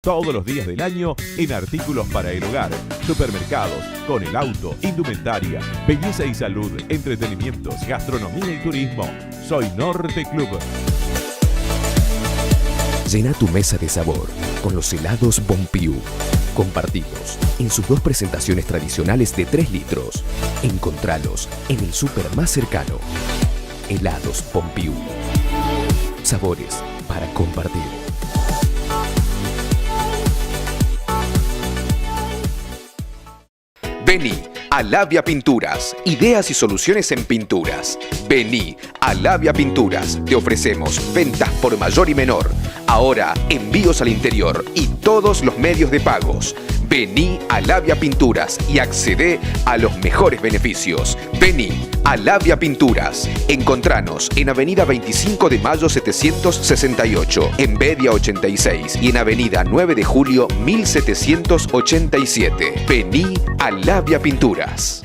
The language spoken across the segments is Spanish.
Todos los días del año en artículos para el hogar, supermercados, con el auto, indumentaria, belleza y salud, entretenimientos, gastronomía y turismo. Soy Norte Club. Llena tu mesa de sabor con los helados Bonpiu. Compartidos en sus dos presentaciones tradicionales de 3 litros. Encontralos en el súper más cercano. Helados Bonpiu. Sabores para compartir. Vení a Labia Pinturas. Ideas y soluciones en pinturas. Vení a Labia Pinturas. Te ofrecemos ventas por mayor y menor. Ahora envíos al interior y todos los medios de pagos. Vení a Labia Pinturas y accedé a los mejores beneficios. Vení a Labia Pinturas. Encontranos en Avenida 25 de Mayo 768, en Bedia 86 y en Avenida 9 de Julio 1787. Vení a Labia Pinturas.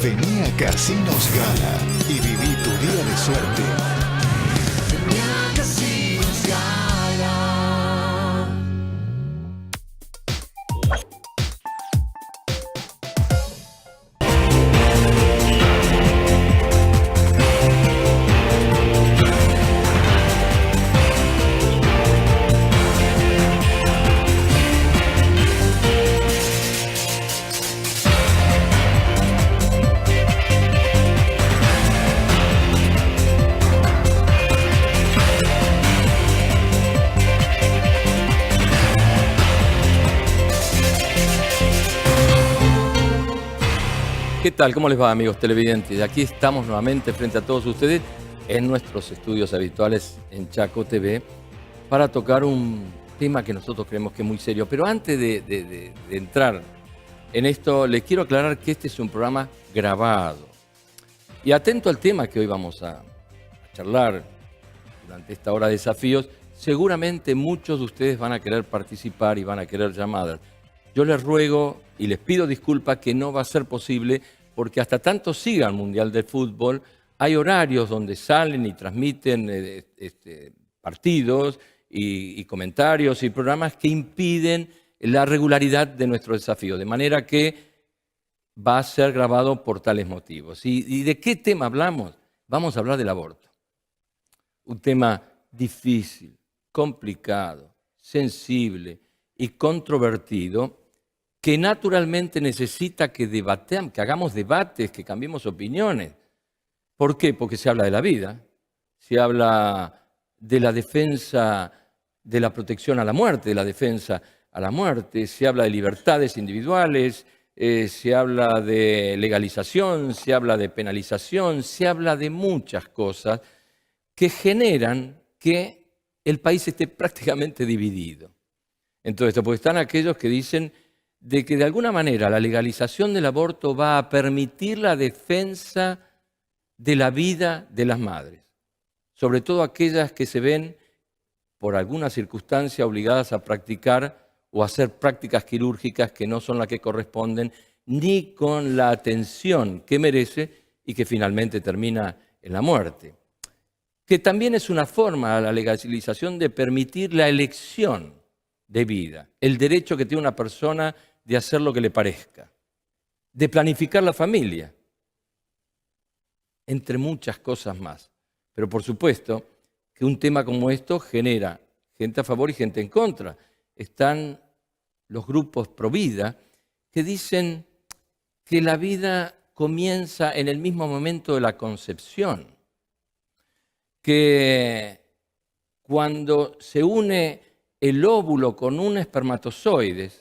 Vení a Casinos Gala y viví tu día de suerte. Vení a Casinos Gala. ¿Qué tal? ¿Cómo les va, amigos televidentes? Aquí estamos nuevamente frente a todos ustedes en nuestros estudios habituales en Chaco TV para tocar un tema que nosotros creemos que es muy serio. Pero antes de entrar en esto, les quiero aclarar que este es un programa grabado. Y atento al tema que hoy vamos a charlar durante esta hora de desafíos, seguramente muchos de ustedes van a querer participar y van a querer llamadas. Yo les ruego y les pido disculpas que no va a ser posible porque hasta tanto siga el Mundial de Fútbol, hay horarios donde salen y transmiten partidos y comentarios y programas que impiden la regularidad de nuestro desafío, de manera que va a ser grabado por tales motivos. ¿Y de qué tema hablamos? Vamos a hablar del aborto. Un tema difícil, complicado, sensible y controvertido, que naturalmente necesita que debatamos, que hagamos debates, que cambiemos opiniones. ¿Por qué? Porque se habla de la vida, se habla de la defensa, de la protección a la muerte, de la defensa a la muerte, se habla de libertades individuales, se habla de legalización, se habla de penalización, se habla de muchas cosas que generan que el país esté prácticamente dividido. Entonces, porque están aquellos que dicen de que de alguna manera la legalización del aborto va a permitir la defensa de la vida de las madres, sobre todo aquellas que se ven por alguna circunstancia obligadas a practicar o hacer prácticas quirúrgicas que no son las que corresponden ni con la atención que merece y que finalmente termina en la muerte. Que también es una forma, la legalización, de permitir la elección de vida, el derecho que tiene una persona de hacer lo que le parezca, de planificar la familia, entre muchas cosas más. Pero por supuesto que un tema como esto genera gente a favor y gente en contra. Están los grupos pro vida que dicen que la vida comienza en el mismo momento de la concepción, que cuando se une el óvulo con un espermatozoide,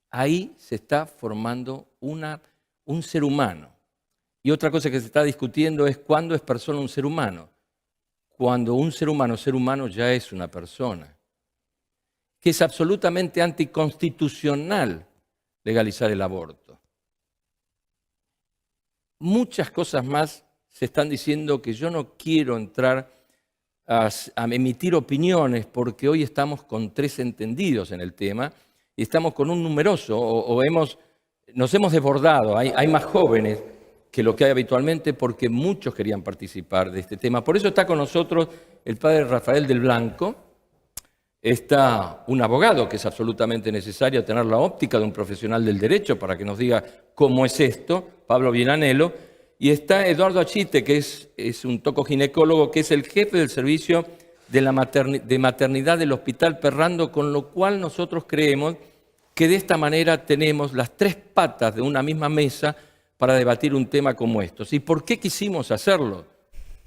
ahí se está formando un ser humano. Y otra cosa que se está discutiendo es cuándo es persona un ser humano. Cuando un ser humano ya es una persona. Que es absolutamente anticonstitucional legalizar el aborto. Muchas cosas más se están diciendo que yo no quiero entrar a emitir opiniones porque hoy estamos con 3 entendidos en el tema y estamos con un numeroso, nos hemos desbordado, hay más jóvenes que lo que hay habitualmente, porque muchos querían participar de este tema. Por eso está con nosotros el padre Rafael del Blanco, está un abogado, que es absolutamente necesario tener la óptica de un profesional del derecho para que nos diga cómo es esto, Pablo Vianello, y está Eduardo Achite, que es un tocoginecólogo, que es el jefe del servicio de maternidad del Hospital Perrando, con lo cual nosotros creemos que de esta manera tenemos las tres patas de una misma mesa para debatir un tema como estos. ¿Y por qué quisimos hacerlo?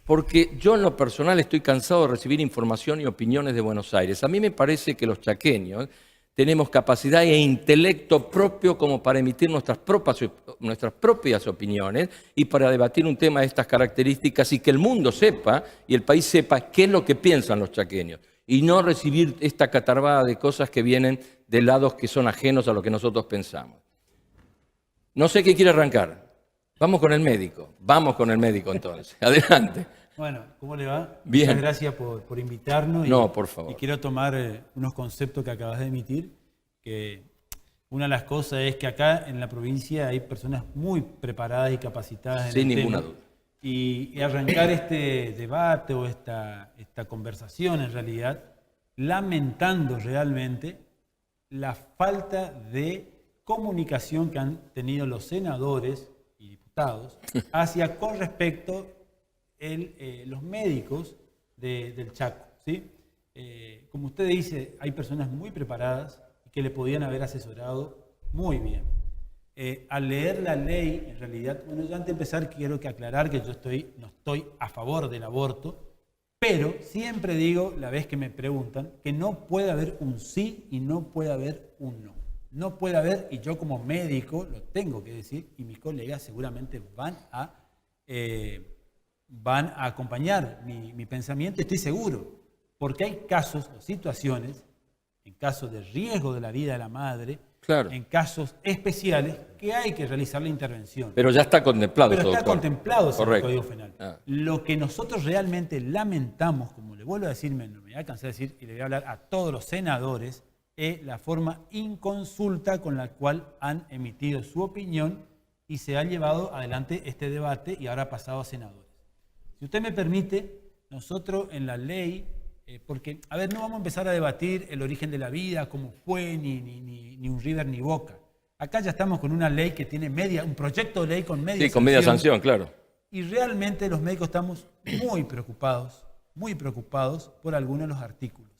Porque yo en lo personal estoy cansado de recibir información y opiniones de Buenos Aires. A mí me parece que los chaqueños tenemos capacidad e intelecto propio como para emitir nuestras propias opiniones y para debatir un tema de estas características y que el mundo sepa y el país sepa qué es lo que piensan los chaqueños y no recibir esta catarbada de cosas que vienen de lados que son ajenos a lo que nosotros pensamos. No sé qué quiere arrancar. Vamos con el médico. Vamos con el médico entonces. Adelante. Bueno, ¿cómo le va? Bien. Muchas gracias por invitarnos. No, por favor. Y quiero tomar unos conceptos que acabas de emitir, que una de las cosas es que acá en la provincia hay personas muy preparadas y capacitadas en Sin el ninguna tema. duda. Y arrancar este debate o esta conversación en realidad, lamentando realmente la falta de comunicación que han tenido los senadores y diputados hacia con respecto los médicos del Chaco, ¿sí? Como usted dice, hay personas muy preparadas y que le podían haber asesorado muy bien. Al leer la ley, en realidad, bueno, yo antes de empezar quiero aclarar que yo no estoy a favor del aborto, pero siempre digo, la vez que me preguntan, que no puede haber un sí y no puede haber un no. No puede haber, y yo como médico lo tengo que decir, y mis colegas seguramente van a acompañar mi pensamiento, estoy seguro, porque hay casos o situaciones, en casos de riesgo de la vida de la madre, Claro. en casos especiales, que hay que realizar la intervención. Pero ya está contemplado, Pero está doctor. contemplado en el Correcto. Código Penal. Ah. Lo que nosotros realmente lamentamos, como le vuelvo a decir, no me voy a cansar de decir, y le voy a hablar a todos los senadores, es la forma inconsulta con la cual han emitido su opinión y se ha llevado adelante este debate y ahora ha pasado a senadores. Si usted me permite, nosotros en la ley, porque, a ver, no vamos a empezar a debatir el origen de la vida, cómo fue, ni un River ni Boca. Acá ya estamos con una ley que tiene un proyecto de ley con media sanción. Sí, con media sanción, claro. Y realmente los médicos estamos muy preocupados por algunos de los artículos.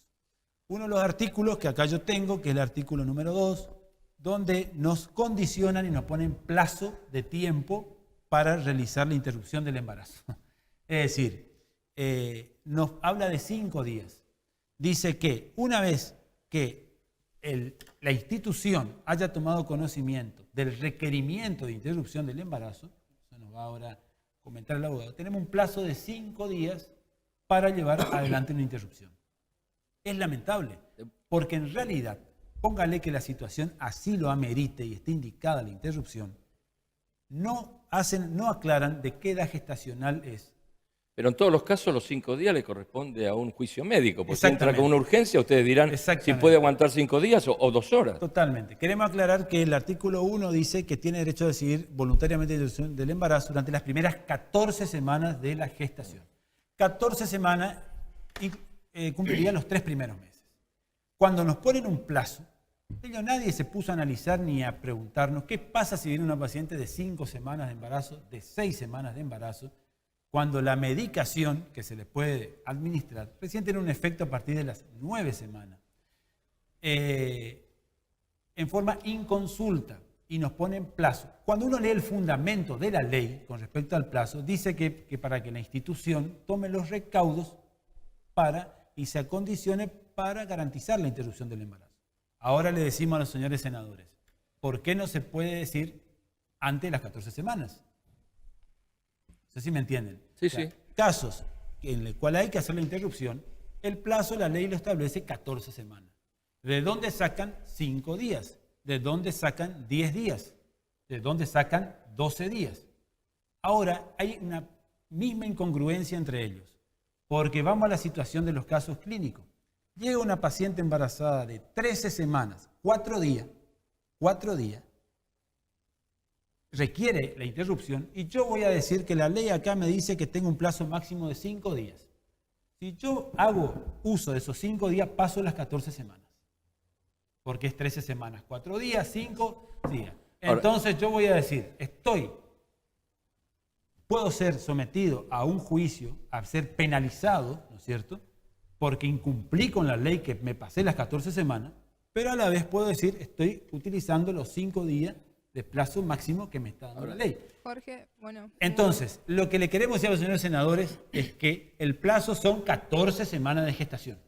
Uno de los artículos que acá yo tengo, que es el artículo número 2, donde nos condicionan y nos ponen plazo de tiempo para realizar la interrupción del embarazo. Es decir, nos habla de 5 días. Dice que una vez que la institución haya tomado conocimiento del requerimiento de interrupción del embarazo, eso nos va ahora a comentar el abogado, tenemos un plazo de 5 días para llevar adelante una interrupción. Es lamentable, porque en realidad, póngale que la situación así lo amerite y esté indicada la interrupción, no aclaran de qué edad gestacional es. Pero en todos los casos, los 5 días le corresponde a un juicio médico. Porque si entra Exactamente. con una urgencia, ustedes dirán si Exactamente. puede aguantar 5 días o 2 horas. Totalmente. Queremos aclarar que el artículo 1 dice que tiene derecho a decidir voluntariamente la interrupción del embarazo durante las primeras 14 semanas de la gestación. 14 semanas cumplirían los 3 primeros meses. Cuando nos ponen un plazo, nadie se puso a analizar ni a preguntarnos qué pasa si viene una paciente de 5 semanas de embarazo, de 6 semanas de embarazo, cuando la medicación que se le puede administrar recién tiene un efecto a partir de las 9 semanas. En forma inconsulta y nos ponen plazo. Cuando uno lee el fundamento de la ley con respecto al plazo, dice que para que la institución tome los recaudos y se acondicione para garantizar la interrupción del embarazo. Ahora le decimos a los señores senadores, ¿por qué no se puede decir antes de las 14 semanas? No sé si me entienden. Sí, O sea, sí. Casos en los cuales hay que hacer la interrupción, el plazo la ley lo establece 14 semanas. ¿De dónde sacan 5 días? ¿De dónde sacan 10 días? ¿De dónde sacan 12 días? Ahora hay una misma incongruencia entre ellos, porque vamos a la situación de los casos clínicos. Llega una paciente embarazada de 13 semanas, 4 días, requiere la interrupción y yo voy a decir que la ley acá me dice que tengo un plazo máximo de 5 días. Si yo hago uso de esos 5 días, paso las 14 semanas. Porque es 13 semanas, 4 días, 5 días. Entonces yo voy a decir, puedo ser sometido a un juicio, a ser penalizado, ¿no es cierto?, porque incumplí con la ley que me pasé las 14 semanas, pero a la vez puedo decir, estoy utilizando los 5 días de plazo máximo que me está dando la ley. Jorge, bueno. Entonces, lo que le queremos decir a los señores senadores es que el plazo son 14 semanas de gestación,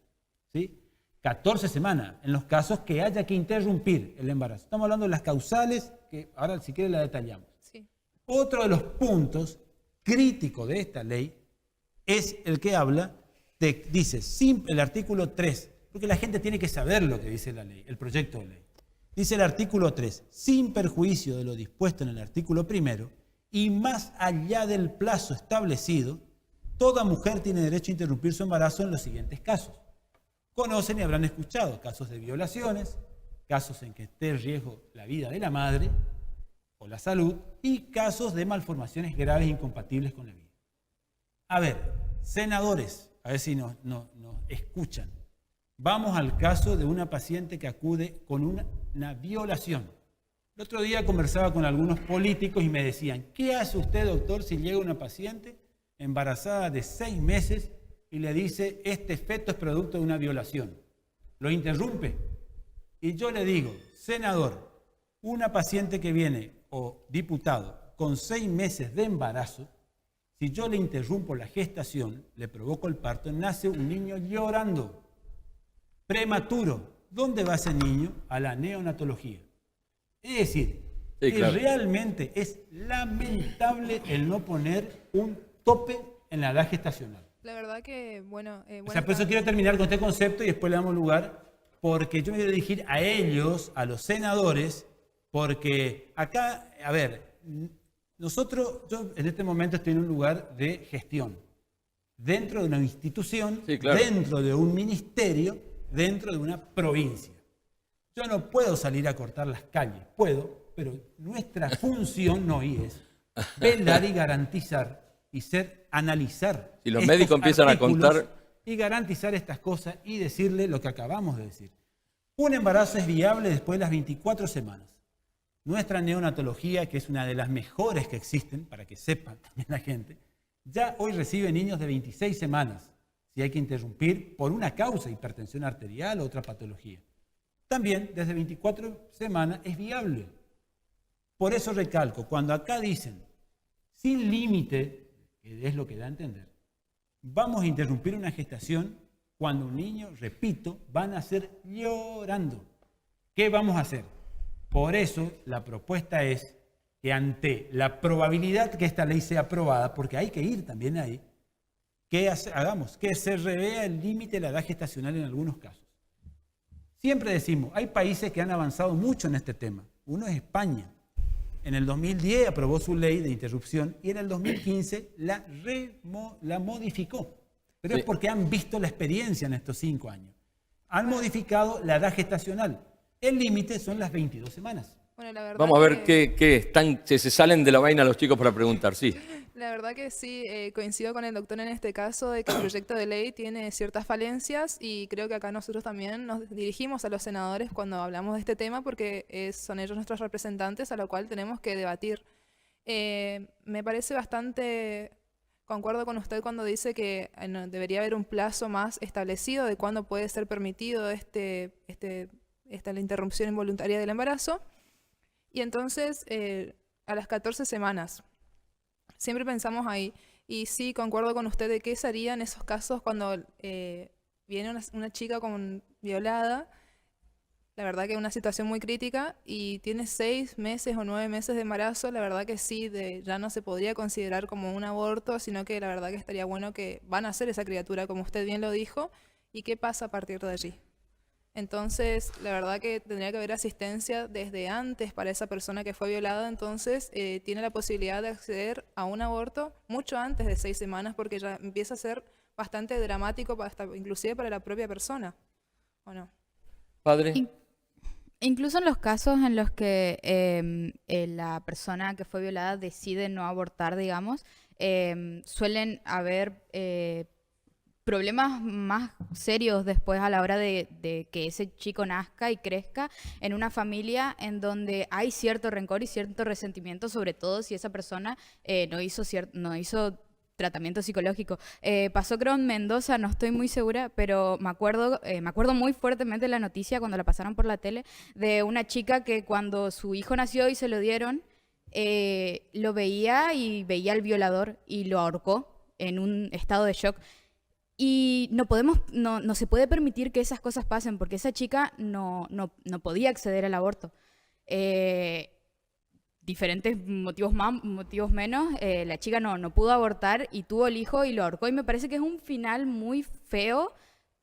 ¿sí? 14 semanas, en los casos que haya que interrumpir el embarazo. Estamos hablando de las causales, que ahora si quiere la detallamos. Sí. Otro de los puntos críticos de esta ley es el que habla dice, el artículo 3, porque la gente tiene que saber lo que dice la ley, el proyecto de ley. Dice el artículo 3, sin perjuicio de lo dispuesto en el artículo 1 y más allá del plazo establecido, toda mujer tiene derecho a interrumpir su embarazo en los siguientes casos. Conocen y habrán escuchado casos de violaciones, casos en que esté en riesgo la vida de la madre o la salud y casos de malformaciones graves e incompatibles con la vida. A ver, senadores, a ver si nos escuchan. Vamos al caso de una paciente que acude con una violación. El otro día conversaba con algunos políticos y me decían, ¿qué hace usted, doctor, si llega una paciente embarazada de 6 meses y le dice, este feto es producto de una violación? ¿Lo interrumpe? Y yo le digo, senador, una paciente que viene, o diputado, con 6 meses de embarazo, si yo le interrumpo la gestación, le provoco el parto, nace un niño llorando, prematuro. ¿Dónde va ese niño? A la neonatología. Es decir, sí, claro, realmente es lamentable el no poner un tope en la edad gestacional. La verdad que, bueno... O sea, por eso quiero terminar con este concepto y después le damos lugar, porque yo me voy a dirigir a ellos, a los senadores, porque acá, a ver, yo en este momento estoy en un lugar de gestión, dentro de una institución, sí, claro, dentro de un ministerio, dentro de una provincia. Yo no puedo salir a cortar las calles, puedo, pero nuestra función no es velar y garantizar y analizar. Si los médicos empiezan a contar... Y garantizar estas cosas y decirle lo que acabamos de decir. Un embarazo es viable después de las 24 semanas. Nuestra neonatología, que es una de las mejores que existen, para que sepan también la gente, ya hoy recibe niños de 26 semanas, si hay que interrumpir por una causa, hipertensión arterial o otra patología. También desde 24 semanas es viable. Por eso recalco, cuando acá dicen sin límite, que es lo que da a entender, vamos a interrumpir una gestación cuando un niño, repito, va a nacer llorando. ¿Qué vamos a hacer? Por eso la propuesta es que ante la probabilidad que esta ley sea aprobada, porque hay que ir también ahí, que hagamos que se revea el límite de la edad gestacional en algunos casos. Siempre decimos, hay países que han avanzado mucho en este tema. Uno es España. En el 2010 aprobó su ley de interrupción y en el 2015 la modificó. Pero es porque han visto la experiencia en estos 5 años. Han modificado la edad gestacional. El límite son las 22 semanas. Bueno, la verdad Vamos a ver qué se salen de la vaina los chicos para preguntar, sí. La verdad que sí, coincido con el doctor en este caso de que el proyecto de ley tiene ciertas falencias y creo que acá nosotros también nos dirigimos a los senadores cuando hablamos de este tema porque son ellos nuestros representantes a lo cual tenemos que debatir. Me parece bastante, concuerdo con usted cuando dice que debería haber un plazo más establecido de cuándo puede ser permitido la interrupción involuntaria del embarazo. Y entonces, a las 14 semanas, siempre pensamos ahí. Y sí, concuerdo con usted de qué se haría en esos casos cuando viene una chica violada, la verdad que es una situación muy crítica, y tiene 6 meses o 9 meses de embarazo, la verdad que sí, ya no se podría considerar como un aborto, sino que la verdad que estaría bueno que van a nacer esa criatura, como usted bien lo dijo, y qué pasa a partir de allí. Entonces, la verdad que tendría que haber asistencia desde antes para esa persona que fue violada, entonces tiene la posibilidad de acceder a un aborto mucho antes de 6 semanas porque ya empieza a ser bastante dramático, inclusive para la propia persona, ¿o no? Padre. Incluso en los casos en los que la persona que fue violada decide no abortar, digamos, suelen haber problemas más serios después a la hora de que ese chico nazca y crezca en una familia en donde hay cierto rencor y cierto resentimiento, sobre todo si esa persona no hizo tratamiento psicológico. Pasó creo en Mendoza, no estoy muy segura, pero me acuerdo muy fuertemente la noticia cuando la pasaron por la tele de una chica que cuando su hijo nació y se lo dieron, lo veía y veía al violador y lo ahorcó en un estado de shock. Y no se puede permitir que esas cosas pasen porque esa chica no podía acceder al aborto. Diferentes motivos más, motivos menos, la chica no pudo abortar y tuvo el hijo y lo ahorcó. Y me parece que es un final muy feo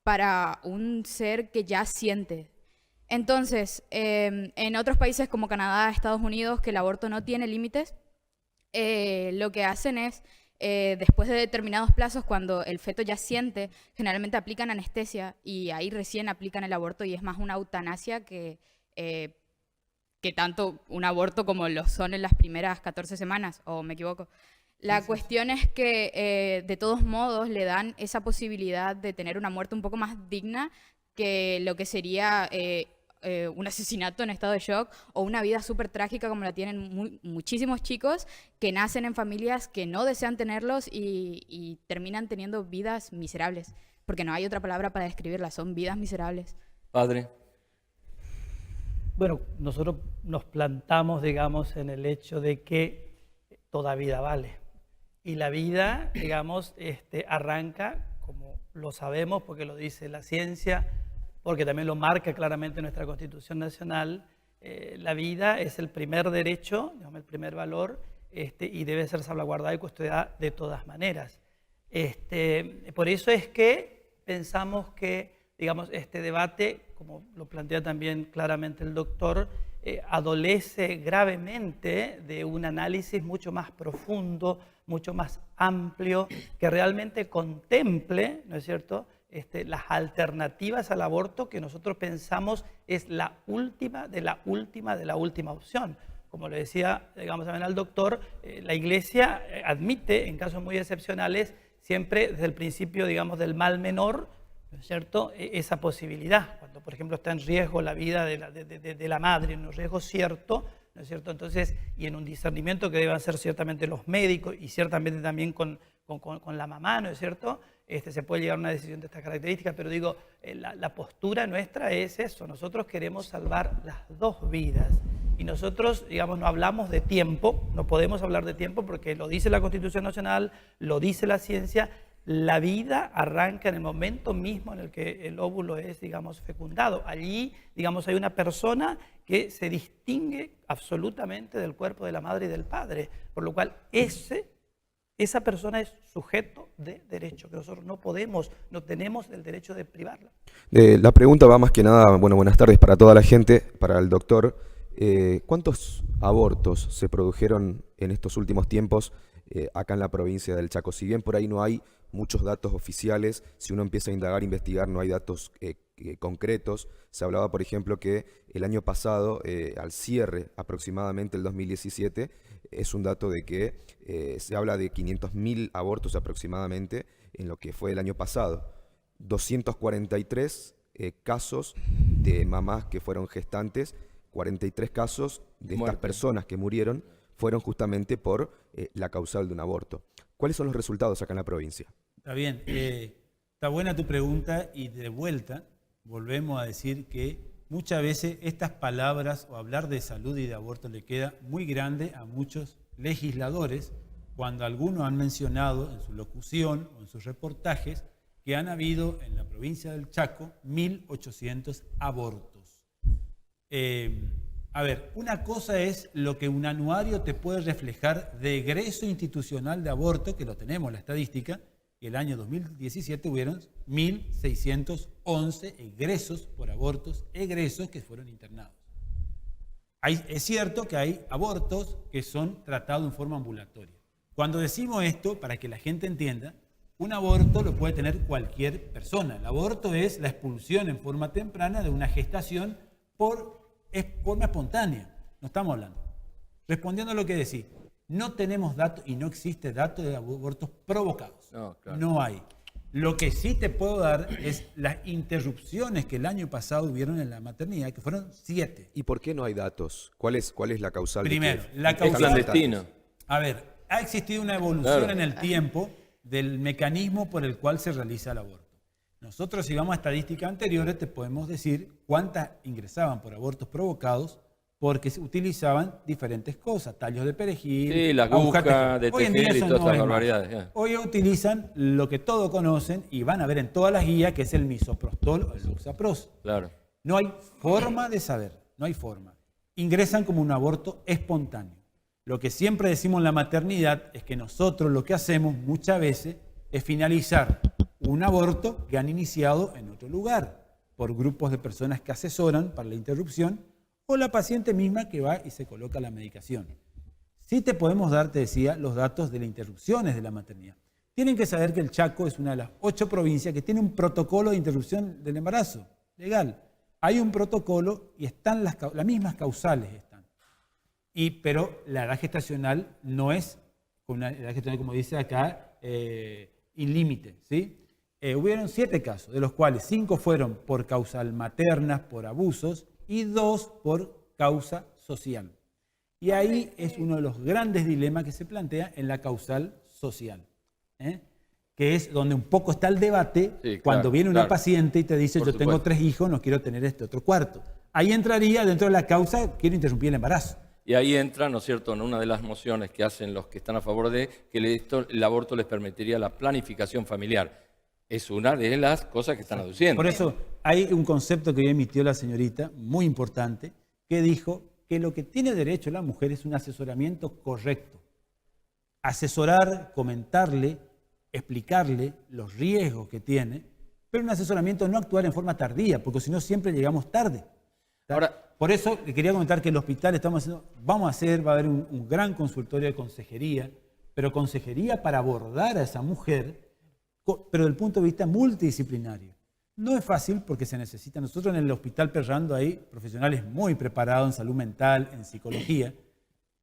para un ser que ya siente. Entonces, en otros países como Canadá, Estados Unidos, que el aborto no tiene límites, lo que hacen es, después de determinados plazos, cuando el feto ya siente, generalmente aplican anestesia y ahí recién aplican el aborto y es más una eutanasia que tanto un aborto como lo son en las primeras 14 semanas, ¿o me equivoco? La cuestión es que de todos modos le dan esa posibilidad de tener una muerte un poco más digna que lo que sería un asesinato en estado de shock o una vida súper trágica como la tienen muchísimos chicos que nacen en familias que no desean tenerlos y terminan teniendo vidas miserables, porque no hay otra palabra para describirlas, son vidas miserables. Padre. Bueno, nosotros nos plantamos, digamos, en el hecho de que toda vida vale. Y la vida, digamos, arranca, como lo sabemos, porque lo dice la ciencia, porque también lo marca claramente nuestra Constitución Nacional, la vida es el primer derecho, digamos, el primer valor, y debe ser salvaguardada y custodiada de todas maneras. Por eso es que pensamos que, digamos, este debate, como lo plantea también claramente el doctor, adolece gravemente de un análisis mucho más profundo, mucho más amplio, que realmente contemple, ¿no es cierto?, las alternativas al aborto que nosotros pensamos es la última de la última opción. Como le decía, digamos, también al doctor, la Iglesia admite, en casos muy excepcionales, siempre desde el principio, digamos, del mal menor, ¿no es cierto?, esa posibilidad. Cuando, por ejemplo, está en riesgo la vida de la madre, en un riesgo cierto, ¿no es cierto? Entonces, y en un discernimiento que deben hacer ciertamente los médicos y ciertamente también con la mamá, ¿no es cierto?, se puede llegar a una decisión de estas características, pero digo, la postura nuestra es eso, nosotros queremos salvar las dos vidas. Y nosotros, digamos, no hablamos de tiempo, no podemos hablar de tiempo porque lo dice la Constitución Nacional, lo dice la ciencia. La vida arranca en el momento mismo en el que el óvulo es, digamos, fecundado. Allí, digamos, hay una persona que se distingue absolutamente del cuerpo de la madre y del padre, por lo cual esa persona es sujeto de derecho, que nosotros no tenemos el derecho de privarla. La pregunta va más que nada, bueno, buenas tardes para toda la gente, para el doctor. ¿Cuántos abortos se produjeron en estos últimos tiempos acá en la provincia del Chaco? Si bien por ahí no hay muchos datos oficiales, si uno empieza a indagar, investigar, no hay datos concretos. Se hablaba, por ejemplo, que el año pasado, al cierre aproximadamente el 2017, es un dato de que se habla de 500.000 abortos aproximadamente en lo que fue el año pasado. 243 casos de mamás que fueron gestantes, 43 casos de estas personas que murieron fueron justamente por la causal de un aborto. ¿Cuáles son los resultados acá en la provincia? Está bien, está buena tu pregunta y de vuelta volvemos a decir que muchas veces estas palabras o hablar de salud y de aborto le queda muy grande a muchos legisladores cuando algunos han mencionado en su locución o en sus reportajes que han habido en la provincia del Chaco 1.800 abortos. A ver, una cosa es lo que un anuario te puede reflejar de egreso institucional de aborto, que lo tenemos, la estadística, que el año 2017 hubieron 1.611 egresos por abortos, egresos que fueron internados. Es cierto que hay abortos que son tratados en forma ambulatoria. Cuando decimos esto, para que la gente entienda, un aborto lo puede tener cualquier persona. El aborto es la expulsión en forma temprana de una gestación por es forma espontánea, no estamos hablando. Respondiendo a lo que decís, no tenemos datos y no existe datos de abortos provocados. No, claro. No hay. Lo que sí te puedo dar es las interrupciones que el año pasado hubieron en la maternidad, que fueron 7. ¿Y por qué no hay datos? ¿Cuál es la causal? Primero, de que la Es causal... clandestino. A ver, ha existido una evolución Claro. en el tiempo del mecanismo por el cual se realiza el aborto. Nosotros, si vamos a estadísticas anteriores, te podemos decir cuántas ingresaban por abortos provocados porque se utilizaban diferentes cosas, tallos de perejil, Sí, la aguja de Hoy en día tejer y eso todas no esas es más. barbaridades. Ya. Hoy utilizan lo que todos conocen y van a ver en todas las guías, que es el misoprostol o el oxapros. Claro. No hay forma de saber, no hay forma. Ingresan como un aborto espontáneo. Lo que siempre decimos en la maternidad es que nosotros lo que hacemos muchas veces es finalizar un aborto que han iniciado en otro lugar, por grupos de personas que asesoran para la interrupción, o la paciente misma que va y se coloca la medicación. Sí te podemos dar, te decía, los datos de las interrupciones de la maternidad. Tienen que saber que el Chaco es una de las 8 provincias que tiene un protocolo de interrupción del embarazo legal. Hay un protocolo y están las mismas causales. Pero la edad gestacional no es una edad gestacional, como dice acá, ilímite, ¿sí? Hubieron 7 casos, de los cuales 5 fueron por causal maternas, por abusos, y 2 por causa social. Y ahí es uno de los grandes dilemas que se plantea en la causal social, que es donde un poco está el debate. Sí, claro, cuando viene una claro. paciente y te dice, Por yo tengo supuesto. 3 hijos, no quiero tener este otro cuarto. Ahí entraría dentro de la causa, quiero interrumpir el embarazo. Y ahí entra, ¿no es cierto?, en una de las mociones que hacen los que están a favor de que el aborto les permitiría la planificación familiar. Es una de las cosas que están aduciendo. Por eso hay un concepto que hoy emitió la señorita, muy importante, que dijo que lo que tiene derecho la mujer es un asesoramiento correcto. Asesorar, comentarle, explicarle los riesgos que tiene, pero un asesoramiento no actuar en forma tardía, porque si no siempre llegamos tarde. Ahora, por eso le quería comentar que el hospital va a haber un gran consultorio de consejería, pero consejería para abordar a esa mujer, pero desde el punto de vista multidisciplinario. No es fácil porque se necesita. Nosotros en el Hospital Perrando hay profesionales muy preparados en salud mental, en psicología,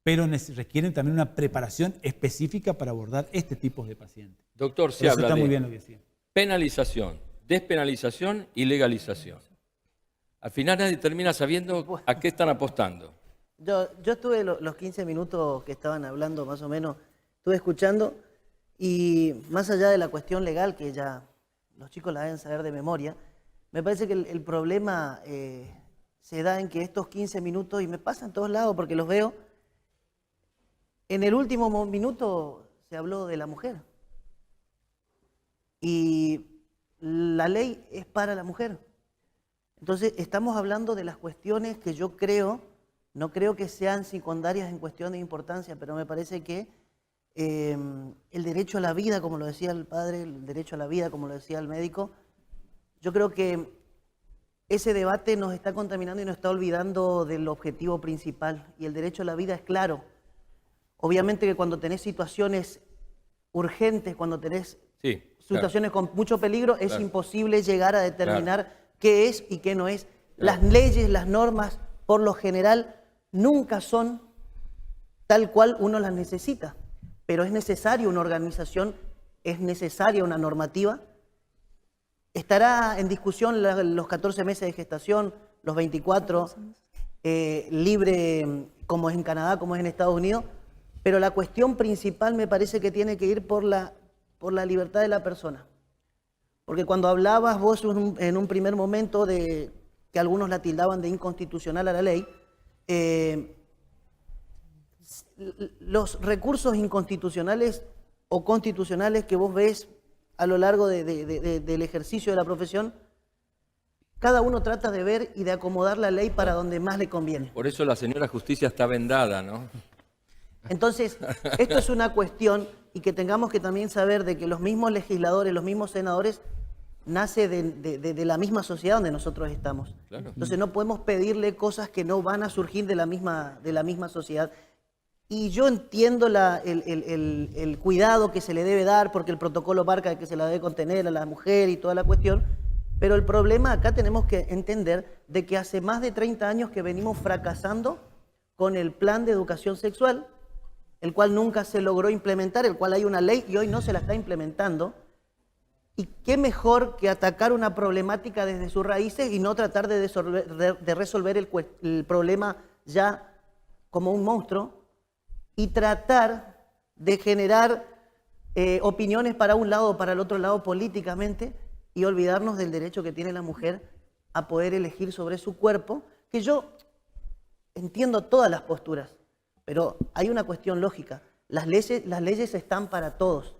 pero requieren también una preparación específica para abordar este tipo de pacientes. doctor, Por se eso habla está muy de bien lo que decía. penalización, despenalización y legalización. Al final nadie termina sabiendo a qué están apostando. Yo estuve los 15 minutos que estaban hablando, más o menos, estuve escuchando, y más allá de la cuestión legal, que ya los chicos la deben saber de memoria, me parece que el problema se da en que estos 15 minutos, y me pasa en todos lados porque los veo, en el último minuto se habló de la mujer. Y la ley es para la mujer. Entonces, estamos hablando de las cuestiones que yo creo, no creo que sean secundarias en cuestión de importancia, pero me parece que el derecho a la vida, como lo decía el padre, el derecho a la vida, como lo decía el médico, yo creo que ese debate nos está contaminando y nos está olvidando del objetivo principal. Y el derecho a la vida es claro. Obviamente que cuando tenés situaciones urgentes, cuando tenés situaciones con mucho peligro, es imposible llegar a determinar qué es y qué no es. Las leyes, las normas, por lo general, nunca son tal cual uno las necesita. Pero es necesaria una organización, es necesaria una normativa. Estará en discusión los 14 meses de gestación, los 24, libre como es en Canadá, como es en Estados Unidos, pero la cuestión principal me parece que tiene que ir por la libertad de la persona. Porque cuando hablabas vos en un primer momento de que algunos la tildaban de inconstitucional a la ley, los recursos inconstitucionales o constitucionales que vos ves a lo largo del ejercicio de la profesión, cada uno trata de ver y de acomodar la ley para donde más le conviene. Por eso la señora Justicia está vendada, ¿no? Entonces, esto es una cuestión, y que tengamos que también saber de que los mismos legisladores, los mismos senadores, nace de la misma sociedad donde nosotros estamos. Claro. Entonces no podemos pedirle cosas que no van a surgir de la misma sociedad. Y yo entiendo el cuidado que se le debe dar, porque el protocolo marca que se la debe contener a la mujer y toda la cuestión, Pero el problema acá tenemos que entender de que hace más de 30 años que venimos fracasando con el plan de educación sexual, el cual nunca se logró implementar, el cual hay una ley y hoy no se la está implementando. Y qué mejor que atacar una problemática desde sus raíces y no tratar de resolver el problema ya como un monstruo y tratar de generar opiniones para un lado o para el otro lado políticamente y olvidarnos del derecho que tiene la mujer a poder elegir sobre su cuerpo, que yo entiendo todas las posturas, pero hay una cuestión lógica. Las leyes están para todos,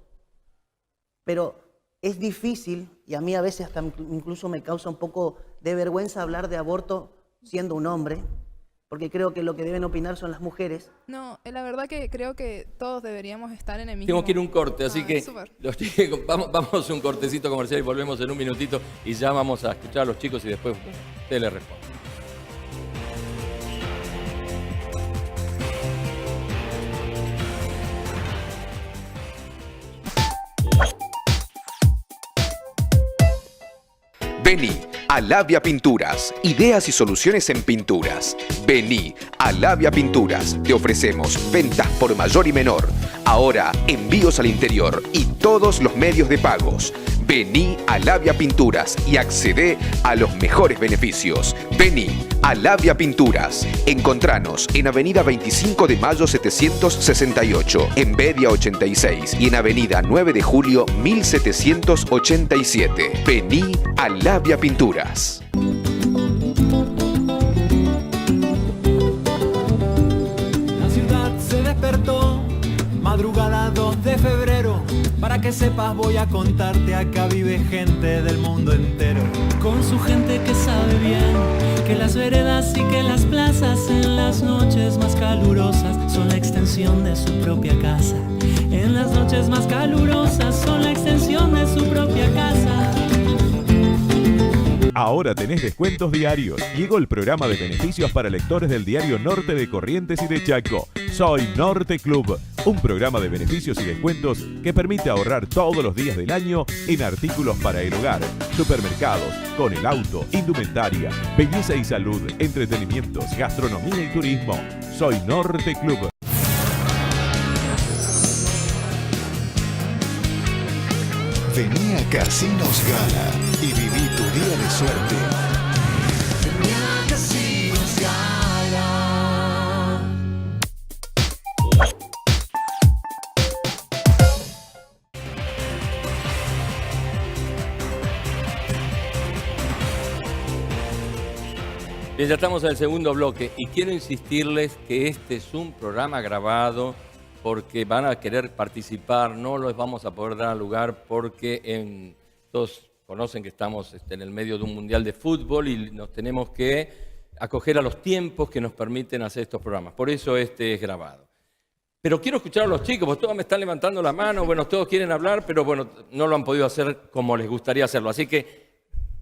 pero es difícil, y a mí a veces hasta incluso me causa un poco de vergüenza hablar de aborto siendo un hombre, porque creo que lo que deben opinar son las mujeres. No, la verdad que creo que todos deberíamos estar en el mismo... Tengo que ir a un corte, así que súper. los chicos, vamos a un cortecito comercial y volvemos en un minutito y ya vamos a escuchar a los chicos y después ustedes les responden. Vení a Labia Pinturas. Ideas y soluciones en pinturas. Vení a Labia Pinturas. Te ofrecemos ventas por mayor y menor. Ahora envíos al interior y todos los medios de pagos. Vení a Labia Pinturas y accedé a los mejores beneficios. Vení a Labia Pinturas. Encontranos en Avenida 25 de Mayo 768, en Bedia 86 y en Avenida 9 de Julio 1787. Vení a Labia Pinturas. La ciudad se despertó, madrugada 2 de febrero. Para que sepas voy a contarte, acá vive gente del mundo entero. Con su gente que sabe bien que las veredas y que las plazas en las noches más calurosas son la extensión de su propia casa. En las noches más calurosas son la extensión de su propia casa. Ahora tenés descuentos diarios. Llegó el programa de beneficios para lectores del diario Norte de Corrientes y de Chaco. Soy Norte Club, un programa de beneficios y descuentos que permite ahorrar todos los días del año en artículos para el hogar, supermercados, con el auto, indumentaria, belleza y salud, entretenimientos, gastronomía y turismo. Soy Norte Club. Vení a Casinos Gala y viví tu día de suerte. Vení a Casinos Gala. Bien, ya estamos en el segundo bloque y quiero insistirles que este es un programa grabado porque van a querer participar, no les vamos a poder dar lugar porque todos conocen que estamos en el medio de un mundial de fútbol y nos tenemos que acoger a los tiempos que nos permiten hacer estos programas. Por eso este es grabado. Pero quiero escuchar a los chicos, porque todos me están levantando la mano, bueno, todos quieren hablar, pero bueno, no lo han podido hacer como les gustaría hacerlo. Así que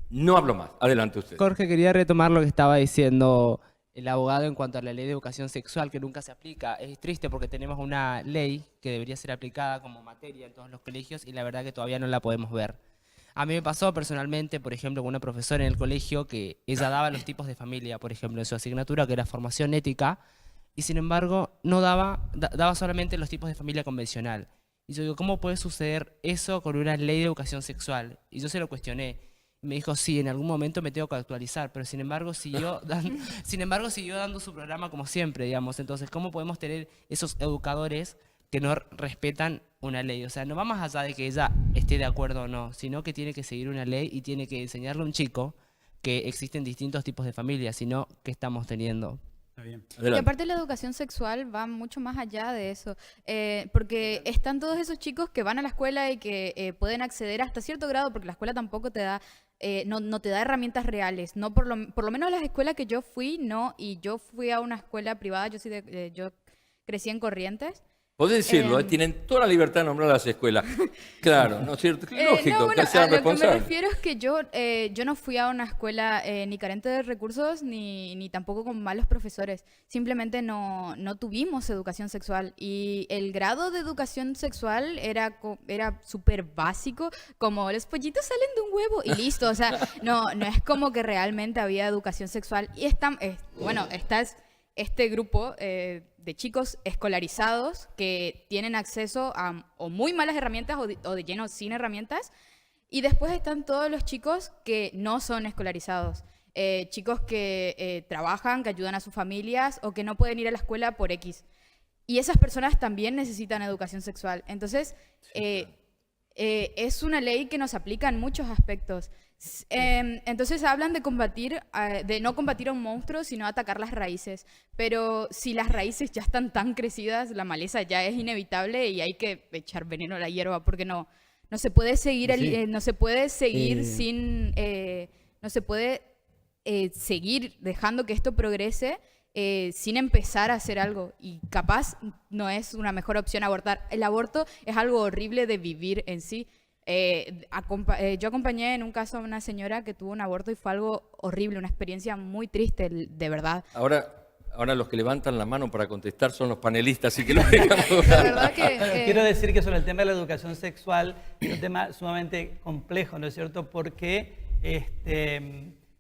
no hablo más. Adelante usted. Jorge, quería retomar lo que estaba diciendo el abogado en cuanto a la ley de educación sexual, que nunca se aplica. Es triste porque tenemos una ley que debería ser aplicada como materia en todos los colegios y la verdad que todavía no la podemos ver. A mí me pasó personalmente, por ejemplo, con una profesora en el colegio que ella daba los tipos de familia, por ejemplo, en su asignatura, que era formación ética, y sin embargo no daba solamente los tipos de familia convencional. Y yo digo, ¿cómo puede suceder eso con una ley de educación sexual? Y yo se lo cuestioné. Me dijo, sí, en algún momento me tengo que actualizar, pero sin embargo siguió dando su programa como siempre, digamos. Entonces, ¿cómo podemos tener esos educadores que no respetan una ley? O sea, no va más allá de que ella esté de acuerdo o no, sino que tiene que seguir una ley y tiene que enseñarle a un chico que existen distintos tipos de familias, sino que estamos teniendo. Y aparte la educación sexual va mucho más allá de eso, porque están todos esos chicos que van a la escuela y que pueden acceder hasta cierto grado, porque la escuela tampoco te da, no te da herramientas reales, no por lo menos las escuelas que yo fui, no, y yo fui a una escuela privada, yo crecí en Corrientes, Podés decirlo, tienen toda la libertad de nombrar las escuelas. Claro, ¿no es cierto? Lógico, No, bueno, que sean a lo que me responsables. refiero es que yo no fui a una escuela ni carente de recursos ni tampoco con malos profesores. Simplemente no tuvimos educación sexual y el grado de educación sexual era súper básico, como los pollitos salen de un huevo y listo. O sea, no es como que realmente había educación sexual. Y está este grupo de chicos escolarizados que tienen acceso a o muy malas herramientas o de lleno sin herramientas. Y después están todos los chicos que no son escolarizados. Chicos que trabajan, que ayudan a sus familias o que no pueden ir a la escuela por X. Y esas personas también necesitan educación sexual. Entonces, es una ley que nos aplica en muchos aspectos. Entonces hablan de no combatir a un monstruo, sino atacar las raíces. Pero si las raíces ya están tan crecidas, la maleza ya es inevitable y hay que echar veneno a la hierba, porque no se puede seguir, no se puede seguir no se puede seguir dejando que esto progrese sin empezar a hacer algo. Y capaz no es una mejor opción abortar. El aborto es algo horrible de vivir en sí. Yo acompañé en un caso a una señora que tuvo un aborto y fue algo horrible, una experiencia muy triste, de verdad. Ahora los que levantan la mano para contestar son los panelistas, así que lo dejamos. La verdad que... Quiero decir que sobre el tema de la educación sexual es un tema sumamente complejo, ¿no es cierto? Porque,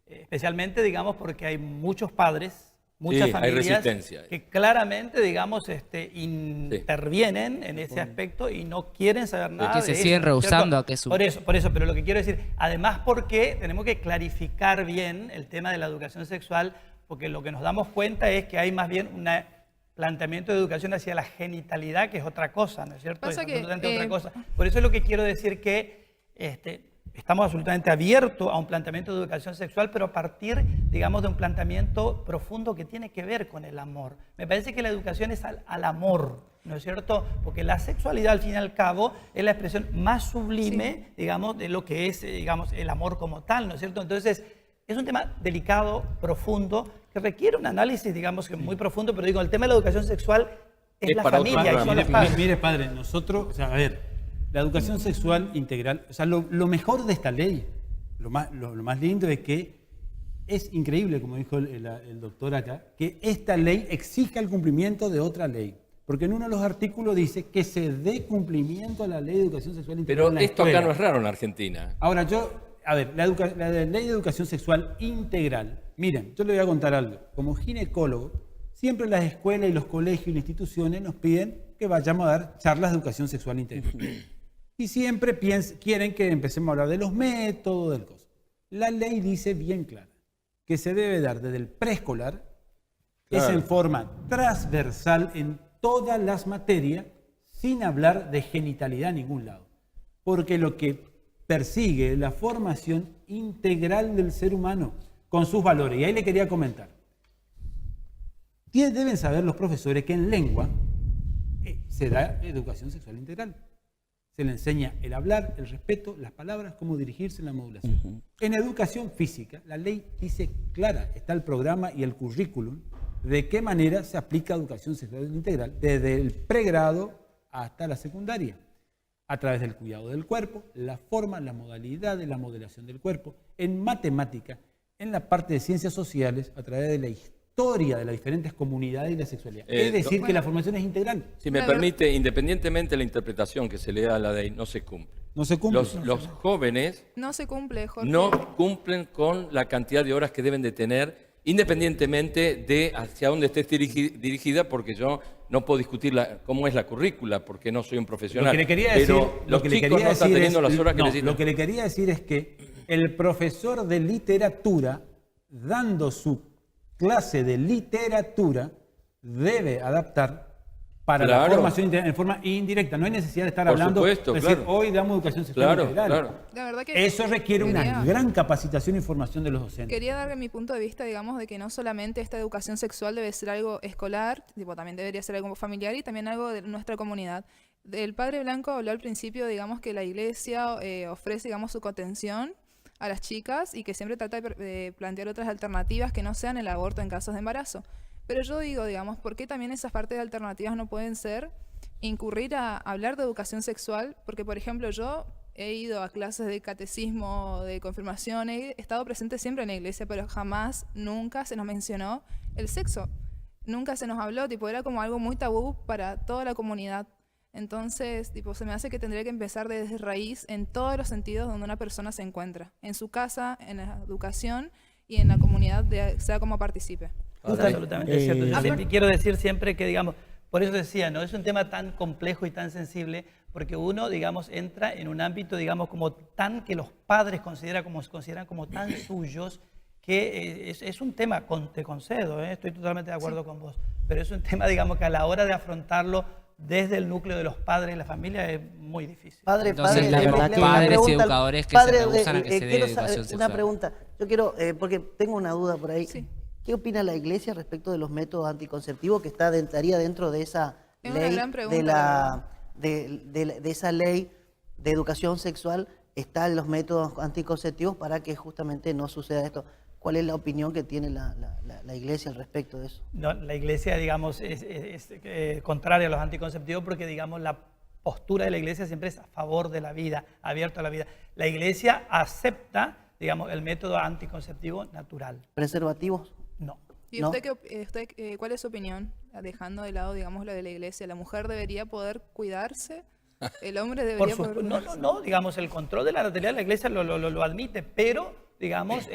especialmente, digamos, porque hay muchos padres, muchas familias que claramente, digamos, intervienen en ese aspecto y no quieren saber nada de eso. Que se siguen rehusando a que su... Por eso, pero lo que quiero decir, además porque tenemos que clarificar bien el tema de la educación sexual, porque lo que nos damos cuenta es que hay más bien un planteamiento de educación hacia la genitalidad, que es otra cosa, ¿no es cierto? Pasa es que, otra cosa. Por eso es lo que quiero decir que estamos absolutamente abiertos a un planteamiento de educación sexual, pero a partir, digamos, de un planteamiento profundo que tiene que ver con el amor. Me parece que la educación es al amor, ¿no es cierto? Porque la sexualidad, al fin y al cabo, es la expresión más sublime, digamos, de lo que es, digamos, el amor como tal, ¿no es cierto? Entonces, es un tema delicado, profundo, que requiere un análisis, digamos, que muy profundo, pero digo, el tema de la educación sexual es la familia y son los padres. Mire, padre, nosotros, o sea, a ver, la educación sexual integral, o sea, lo mejor de esta ley, lo más lindo es que es increíble, como dijo el doctor acá, que esta ley exija el cumplimiento de otra ley. Porque en uno de los artículos dice que se dé cumplimiento a la ley de educación sexual integral. Pero esto acá no es raro en Argentina. Ahora, la ley de educación sexual integral, miren, yo le voy a contar algo. Como ginecólogo, siempre las escuelas y los colegios y las instituciones nos piden que vayamos a dar charlas de educación sexual integral. Y siempre quieren que empecemos a hablar de los métodos, del cosa. La ley dice bien clara que se debe dar desde el preescolar, es en forma transversal en todas las materias, sin hablar de genitalidad en ningún lado. Porque lo que persigue es la formación integral del ser humano con sus valores. Y ahí le quería comentar. Deben saber los profesores que en lengua se da educación sexual integral. Se le enseña el hablar, el respeto, las palabras, cómo dirigirse en la modulación. En educación física, la ley dice clara, está el programa y el currículum, de qué manera se aplica educación sexual integral, desde el pregrado hasta la secundaria, a través del cuidado del cuerpo, la forma, la modalidad de la modelación del cuerpo, en matemática, en la parte de ciencias sociales, a través de la historia de las diferentes comunidades y la sexualidad. Es decir, que la formación es integral. Si me permite, independientemente de la interpretación que se le da a la ley, no se cumple. No se cumple. Los jóvenes no se cumple, Jorge. no cumplen con la cantidad de horas que deben de tener, independientemente de hacia dónde estés dirigida, porque yo no puedo discutir cómo es la currícula, porque no soy un profesional. Lo que le quería decir, pero los chicos no están teniendo las horas que necesitan. Lo que le quería decir es que el profesor de literatura, dando su clase de literatura, debe adaptar para la formación en forma indirecta. No hay necesidad de estar hablando, decir, hoy damos educación sexual integral. La verdad que eso requiere una gran capacitación y formación de los docentes. Quería dar mi punto de vista, digamos, de que no solamente esta educación sexual debe ser algo escolar, también debería ser algo familiar y también algo de nuestra comunidad. El padre Blanco habló al principio, digamos, que la iglesia ofrece, digamos, su contención a las chicas y que siempre trata de plantear otras alternativas que no sean el aborto en casos de embarazo. Pero yo digo, digamos, ¿por qué también esas partes de alternativas no pueden ser incurrir a hablar de educación sexual, porque por ejemplo yo he ido a clases de catecismo, de confirmación, he estado presente siempre en la iglesia, pero jamás, nunca se nos mencionó el sexo. Nunca se nos habló, tipo, era como algo muy tabú para toda la comunidad. Entonces, tipo, se me hace que tendría que empezar desde raíz en todos los sentidos donde una persona se encuentra. En su casa, en la educación y en la comunidad, sea como participe. Absolutamente cierto. Yo siempre quiero decir siempre que, digamos, por eso decía, ¿no? Es un tema tan complejo y tan sensible, porque uno, digamos, entra en un ámbito, digamos, como tan que los padres consideran como tan suyos, que es un tema, te concedo, estoy totalmente de acuerdo con vos, pero es un tema, digamos, que a la hora de afrontarlo desde el núcleo de los padres y la familia es muy difícil. Entonces, tenemos padres y educadores que se rehusan a que se dé educación sexual. Una pregunta, yo quiero, porque tengo una duda por ahí. Sí. ¿Qué opina la Iglesia respecto de los métodos anticonceptivos que estaría dentro de esa ley, de esa ley de educación sexual? Están los métodos anticonceptivos para que justamente no suceda esto. ¿Cuál es la opinión que tiene la Iglesia al respecto de eso? No, la Iglesia, digamos, es contraria a los anticonceptivos porque, digamos, la postura de la Iglesia siempre es a favor de la vida, abierto a la vida. La Iglesia acepta, digamos, el método anticonceptivo natural. ¿Preservativos? No. ¿Y ¿no? usted cuál es su opinión? Dejando de lado, digamos, lo de la Iglesia, ¿la mujer debería poder cuidarse? ¿El hombre debería poder cuidarse? No, digamos, el control de la natalidad la Iglesia lo admite, pero digamos,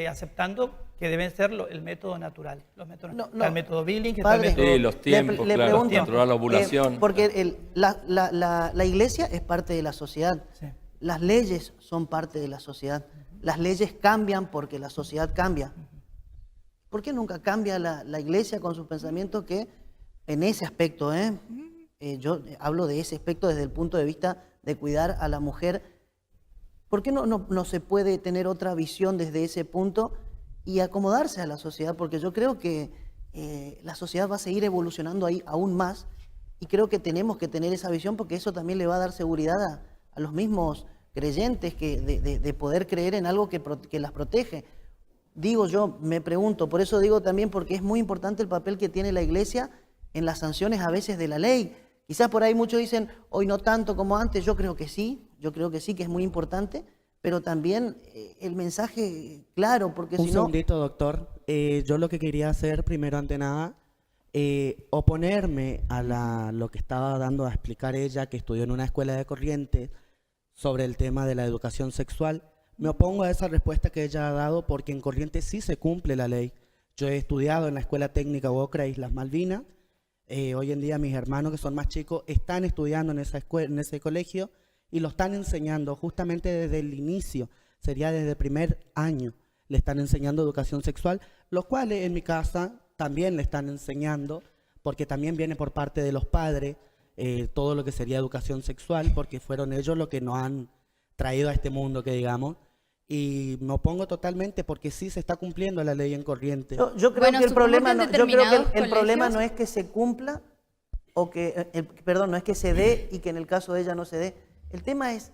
aceptando que deben ser el método natural. El método Billing, que Padre, está el método... Sí, los tiempos, le claro, pregunto, controlar la ovulación. Porque la Iglesia es parte de la sociedad. Sí. Las leyes son parte de la sociedad. Las leyes cambian porque la sociedad cambia. ¿Por qué nunca cambia la Iglesia con sus pensamientos que en ese aspecto, yo hablo de ese aspecto desde el punto de vista de cuidar a la mujer? ¿Por qué no se puede tener otra visión desde ese punto y acomodarse a la sociedad? Porque yo creo que la sociedad va a seguir evolucionando ahí aún más y creo que tenemos que tener esa visión porque eso también le va a dar seguridad a los mismos creyentes de poder creer en algo que las protege. Digo yo, me pregunto, por eso digo también porque es muy importante el papel que tiene la Iglesia en las sanciones a veces de la ley. Quizás por ahí muchos dicen, hoy no tanto como antes, yo creo que sí, que es muy importante, pero también el mensaje claro, porque si no... Un segundito, doctor. Yo lo que quería hacer, primero ante nada, oponerme a lo que estaba dando a explicar ella, que estudió en una escuela de Corrientes, sobre el tema de la educación sexual. Me opongo a esa respuesta que ella ha dado porque en Corrientes sí se cumple la ley. Yo he estudiado en la Escuela Técnica UOCRA Islas Malvinas. Hoy en día mis hermanos que son más chicos están estudiando en ese colegio y lo están enseñando justamente desde el inicio, sería desde el primer año, le están enseñando educación sexual, los cuales en mi casa también le están enseñando, porque también viene por parte de los padres todo lo que sería educación sexual, porque fueron ellos los que nos han traído a este mundo, que digamos. Y me opongo totalmente porque sí se está cumpliendo la ley en Corrientes. Yo creo que el problema no es que se cumpla o que, no es que se dé y que en el caso de ella no se dé. El tema es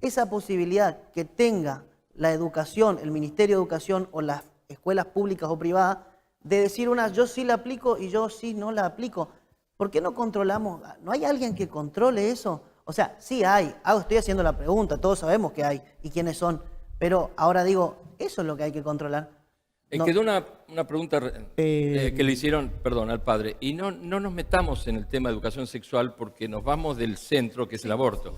esa posibilidad que tenga la educación, el Ministerio de Educación o las escuelas públicas o privadas de decir yo sí la aplico y yo sí no la aplico. ¿Por qué no controlamos? ¿No hay alguien que controle eso? O sea, sí hay. Estoy haciendo la pregunta, todos sabemos que hay y quiénes son. Pero ahora digo, eso es lo que hay que controlar. Quedó una pregunta que le hicieron, al padre. Y no nos metamos en el tema de educación sexual porque nos vamos del centro, que es el aborto.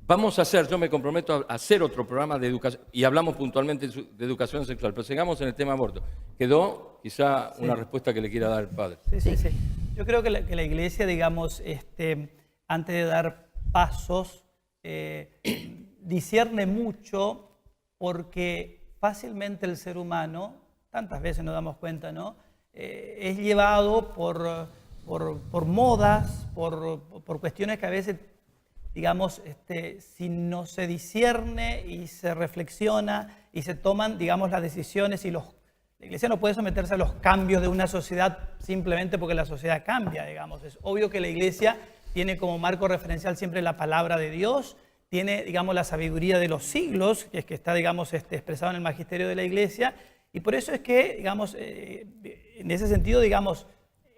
Vamos a hacer, yo me comprometo a hacer otro programa de educación, y hablamos puntualmente de educación sexual, pero sigamos en el tema aborto. Quedó quizá una respuesta que le quiera dar el padre. Sí. Yo creo que la Iglesia, digamos, antes de dar pasos, discierne mucho, porque fácilmente el ser humano, tantas veces nos damos cuenta, ¿no? Es llevado por modas, por cuestiones que a veces, digamos, si no se discierne y se reflexiona y se toman, digamos, las decisiones la Iglesia no puede someterse a los cambios de una sociedad simplemente porque la sociedad cambia, digamos. Es obvio que la Iglesia tiene como marco referencial siempre la palabra de Dios, tiene, digamos, la sabiduría de los siglos, que está, digamos, expresado en el magisterio de la Iglesia, y por eso es que, digamos, en ese sentido, digamos,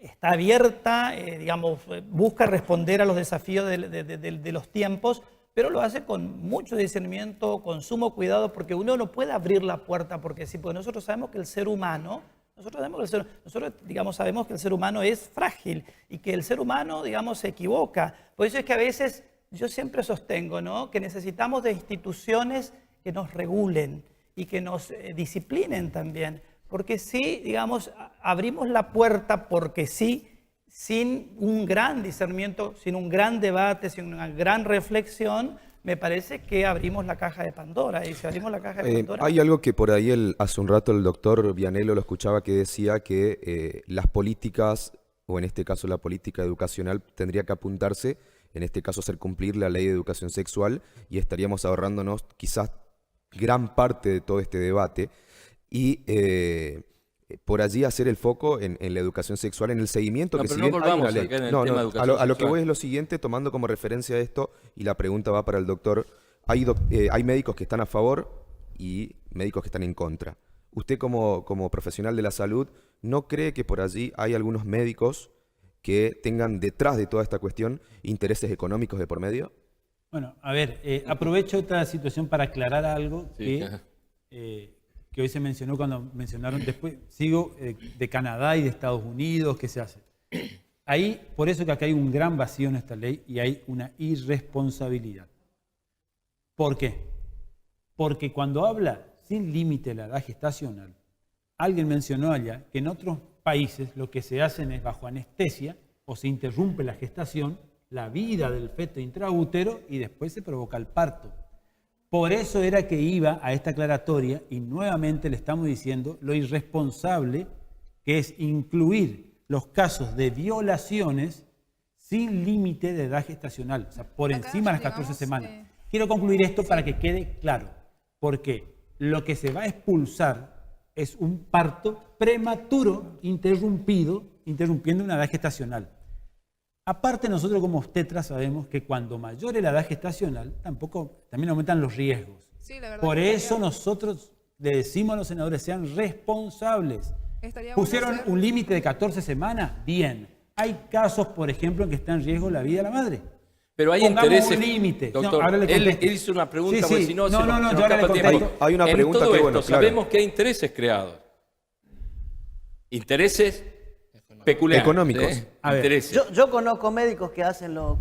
está abierta, digamos, busca responder a los desafíos de los tiempos, pero lo hace con mucho discernimiento, con sumo cuidado, porque uno no puede abrir la puerta porque sí, porque nosotros sabemos que el ser humano, digamos, sabemos que el ser humano es frágil y que el ser humano, digamos, se equivoca. Por eso es que a veces yo siempre sostengo, ¿no?, que necesitamos de instituciones que nos regulen y que nos disciplinen también, porque si, digamos, abrimos la puerta porque sí, sin un gran discernimiento, sin un gran debate, sin una gran reflexión, me parece que abrimos la caja de Pandora. Y si abrimos la caja de Pandora... Hay algo que por ahí hace un rato el doctor Vianello lo escuchaba, que decía que las políticas, o en este caso la política educacional, tendría que apuntarse, en este caso hacer cumplir la ley de educación sexual, y estaríamos ahorrándonos quizás gran parte de todo este debate. Y por allí hacer el foco en la educación sexual, en el seguimiento, que si bien hay una ley. A lo que voy es lo siguiente, tomando como referencia esto, y la pregunta va para el doctor. Hay médicos que están a favor y médicos que están en contra. Usted como profesional de la salud, ¿no cree que por allí hay algunos médicos que tengan detrás de toda esta cuestión intereses económicos de por medio? Bueno, a ver, aprovecho esta situación para aclarar algo que hoy se mencionó cuando mencionaron, después sigo de Canadá y de Estados Unidos, ¿qué se hace? Ahí, por eso que acá hay un gran vacío en esta ley y hay una irresponsabilidad. ¿Por qué? Porque cuando habla sin límite la edad gestacional, alguien mencionó allá que en otros países lo que se hacen es bajo anestesia o se interrumpe la gestación, la vida del feto intraútero y después se provoca el parto. Por eso era que iba a esta aclaratoria y nuevamente le estamos diciendo lo irresponsable que es incluir los casos de violaciones sin límite de edad gestacional, o sea, por encima de las 14 semanas. Quiero concluir esto para que quede claro, porque lo que se va a expulsar es un parto prematuro interrumpiendo una edad gestacional. Aparte, nosotros como obstetras sabemos que cuando mayor es la edad gestacional, también aumentan los riesgos. Sí, la verdad. Por eso nosotros le decimos a los senadores, sean responsables. Pusieron un límite de 14 semanas, bien. Hay casos, por ejemplo, en que está en riesgo la vida de la madre. Pero hay Pongamos intereses. Un límite. Doctor, no, él hizo una pregunta, porque si no, yo ahora le tiempo. Hay una pregunta en todo que, esto bueno, claro. sabemos que hay intereses creados. Intereses peculiares. Económicos. Intereses. Yo conozco médicos que hacen los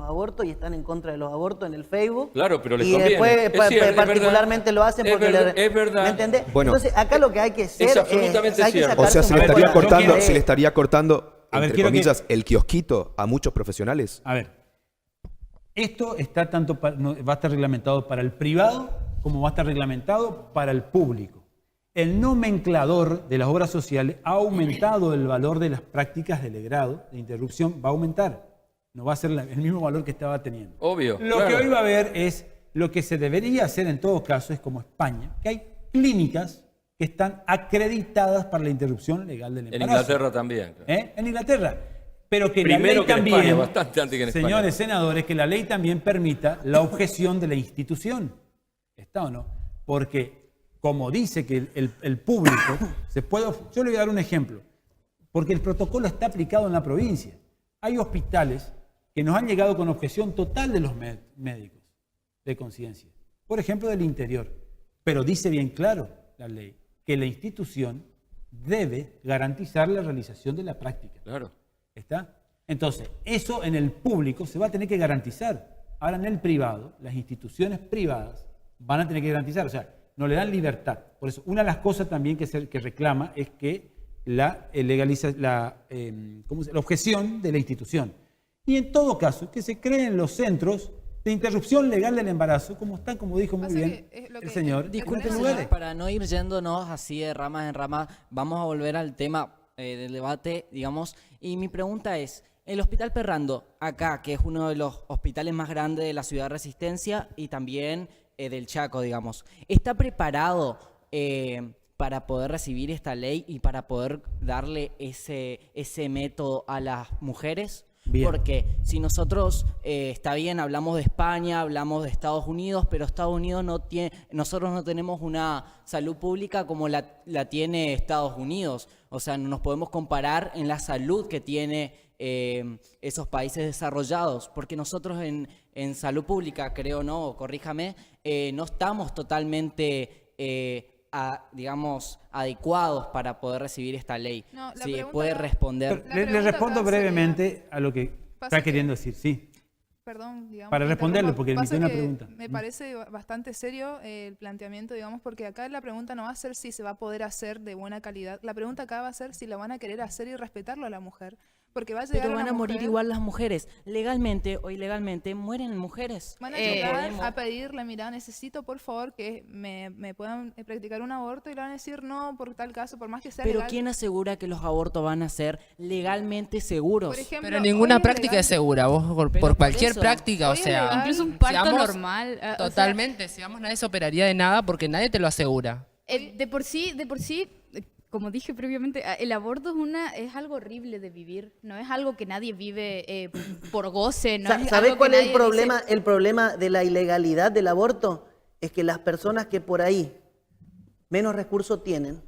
abortos y están en contra de los abortos en el Facebook. Claro, pero les y conviene. después particularmente lo hacen porque es verdad. ¿me entendés? Bueno, entonces acá lo que hay que hacer es absolutamente hay que cierto. O sea, se le estaría cortando, A ver, entre comillas, el kiosquito a muchos profesionales. A ver, esto está va a estar reglamentado para el privado como va a estar reglamentado para el público. El nomenclador de las obras sociales ha aumentado el valor de las prácticas de legrado, de interrupción, va a aumentar. No va a ser el mismo valor que estaba teniendo. Obvio. Lo que hoy va a haber es, lo que se debería hacer en todo caso es como España, que hay clínicas que están acreditadas para la interrupción legal del embarazo. En Inglaterra también. Claro. En Inglaterra. Pero que Primero la ley que en también, España, bastante antes que en España. señores senadores, que la ley también permita la objeción de la institución. ¿Está o no? Porque como dice que el público se puede... Yo le voy a dar un ejemplo, porque el protocolo está aplicado en la provincia. Hay hospitales que nos han llegado con objeción total de los médicos de conciencia, por ejemplo del interior, pero dice bien claro la ley que la institución debe garantizar la realización de la práctica. Claro. ¿Está? Entonces, eso en el público se va a tener que garantizar. Ahora en el privado, las instituciones privadas van a tener que garantizar, o sea, no le dan libertad. Por eso, una de las cosas también que reclama es que la objeción de la institución. Y en todo caso, que se creen los centros de interrupción legal del embarazo, como están, como dijo muy bien el señor. Disculpe, señor, para no ir yéndonos así de ramas en ramas, vamos a volver al tema del debate, digamos. Y mi pregunta es, el Hospital Perrando, acá, que es uno de los hospitales más grandes de la ciudad de Resistencia y también del Chaco, digamos, ¿está preparado para poder recibir esta ley y para poder darle ese método a las mujeres? Bien. Porque si nosotros, está bien, hablamos de España, hablamos de Estados Unidos, pero Estados Unidos no tiene, nosotros no tenemos una salud pública como la tiene Estados Unidos. O sea, no nos podemos comparar en la salud que tiene esos países desarrollados, porque nosotros en salud pública, creo, no, corríjame, no estamos totalmente, digamos, adecuados para poder recibir esta ley. No, la si pregunta puede acá- responder. Le respondo brevemente a lo que está queriendo decir, sí. Perdón, digamos. Para responderle, interrumpo. porque Pasa emitió una que pregunta. Me parece bastante serio el planteamiento, digamos, porque acá la pregunta no va a ser si se va a poder hacer de buena calidad. La pregunta acá va a ser si lo van a querer hacer y respetarlo a la mujer. Porque va a llegar Pero van una a morir mujer- igual las mujeres. Legalmente o ilegalmente mueren mujeres. Van a No llegar podemos. a pedirle, mira, necesito por favor que me puedan practicar un aborto, y le van a decir no por tal caso, por más que sea Pero legal. ¿quién asegura que los abortos van a ser legalmente seguros? Por ejemplo, Pero ninguna hoy es práctica legal. es segura. Vos por por cualquier eso. práctica, o Hoy es sea, legal. Incluso un si parto vamos- normal. Totalmente, si vamos, nadie se operaría de nada porque nadie te lo asegura. De por sí, como dije previamente, el aborto es algo horrible de vivir. No es algo que nadie vive por goce. No es ¿Sabés algo cuál que es el nadie problema? dice- El problema de la ilegalidad del aborto es que las personas que por ahí menos recursos tienen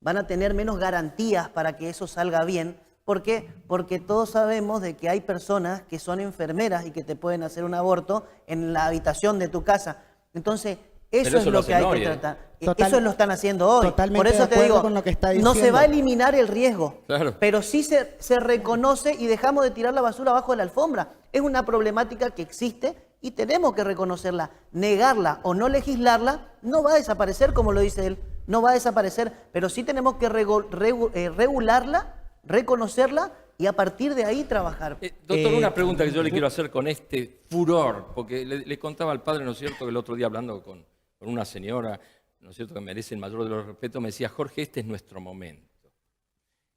van a tener menos garantías para que eso salga bien. ¿Por qué? Porque todos sabemos de que hay personas que son enfermeras y que te pueden hacer un aborto en la habitación de tu casa. Entonces, eso es lo que hay que tratar. Eso lo están haciendo hoy. Totalmente Por eso de te acuerdo digo, con lo que está no se diciendo. va a eliminar el riesgo, Claro. pero sí se reconoce y dejamos de tirar la basura abajo de la alfombra. Es una problemática que existe y tenemos que reconocerla. Negarla o no legislarla no va a desaparecer, como lo dice él, no va a desaparecer, pero sí tenemos que regularla, reconocerla y a partir de ahí trabajar. Doctor, una pregunta que yo le quiero hacer con este furor, porque le contaba al padre, ¿no es cierto?, que el otro día hablando con una señora, ¿no es cierto?, que merece el mayor de los respetos, me decía, Jorge, este es nuestro momento.